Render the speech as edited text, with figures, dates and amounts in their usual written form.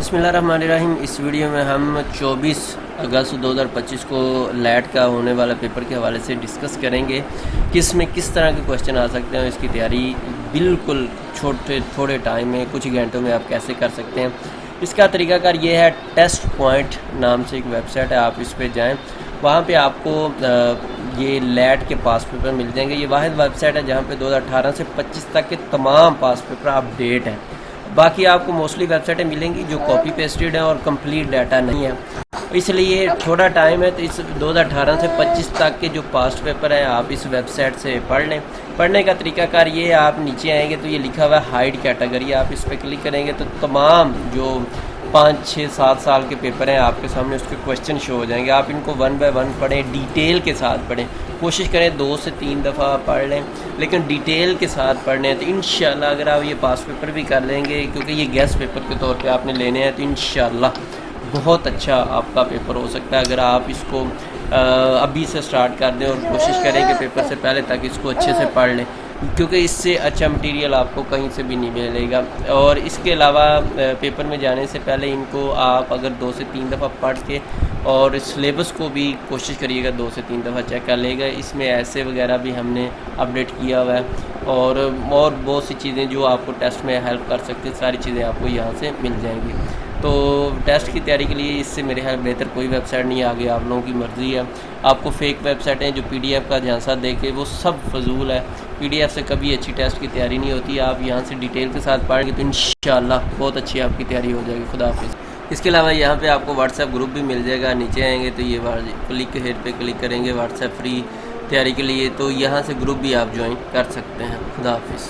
बिस्मिल्लाहिर्रहमानिर्रहीम। इस वीडियो में हम 24 अगस्त 2025 को लैट का होने वाला पेपर के हवाले से डिस्कस करेंगे कि इसमें किस तरह के क्वेश्चन आ सकते हैं। इसकी तैयारी बिल्कुल थोड़े टाइम में, कुछ घंटों में आप कैसे कर सकते हैं। इसका तरीकाकार ये है, टेस्ट पॉइंट नाम से एक वेबसाइट है, आप इस पर जाएँ। वहाँ पे आपको ये लैट के पास पेपर मिल जाएंगे। ये वाहिद वेबसाइट है जहाँ पे 2018 से 25 तक के तमाम पास पेपर अपडेट हैं। बाकी आपको मोस्टली वेबसाइटें मिलेंगी जो कॉपी पेस्टेड है और कंप्लीट डाटा नहीं है, इसलिए थोड़ा टाइम है। तो इस 2018 से 25 तक के जो पास्ट पेपर हैं आप इस वेबसाइट से पढ़ लें। पढ़ने का तरीकाकार ये है, आप नीचे आएंगे तो ये लिखा हुआ है हाइड कैटेगरी, आप इस पर क्लिक करेंगे तो तमाम जो 5, 6, 7 साल के पेपर हैं आपके सामने उसके क्वेश्चन शो हो जाएंगे। आप इनको 1 बाय 1 पढ़ें, डिटेल के साथ पढ़ें। कोशिश करें 2 से 3 दफ़ा पढ़ लें, लेकिन डिटेल के साथ पढ़ लें तो इंशाल्लाह अगर आप ये पास पेपर भी कर लेंगे, क्योंकि ये गेस्ट पेपर के तौर पे आपने लेने हैं, तो इंशाल्लाह बहुत अच्छा आपका पेपर हो सकता है। अगर आप इसको अभी से स्टार्ट कर दें और कोशिश करें कि पेपर से पहले तक इसको अच्छे से पढ़ लें, क्योंकि इससे अच्छा मटेरियल आपको कहीं से भी नहीं मिलेगा। और इसके अलावा पेपर में जाने से पहले इनको आप अगर 2 से 3 दफ़ा पढ़ के और सिलेबस को भी कोशिश करिएगा 2 से 3 दफ़ा चेक कर लेगा। इसमें ऐसे वगैरह भी हमने अपडेट किया हुआ है और बहुत सी चीज़ें जो आपको टेस्ट में हेल्प कर सकती हैं, सारी चीज़ें आपको यहाँ से मिल जाएंगी। तो टेस्ट की तैयारी के लिए इससे मेरे ख्याल बेहतर कोई वेबसाइट नहीं है। आगे आप लोगों की मर्ज़ी है। आपको फेक वेबसाइटें जो PDF का झांसा दे के, वो सब फजूल है। PDF से कभी अच्छी टेस्ट की तैयारी नहीं होती। आप यहाँ से डिटेल के साथ पढ़ेंगे तो इंशाल्लाह बहुत अच्छी आपकी तैयारी हो जाएगी। खुदा हाफिज़। इसके अलावा यहाँ पे आपको व्हाट्सएप ग्रुप भी मिल जाएगा। नीचे आएंगे तो ये क्लिक हेड पे क्लिक करेंगे व्हाट्सएप फ्री तैयारी के लिए, तो यहाँ से ग्रुप भी आप ज्वाइन कर सकते हैं। खुदा हाफिज़।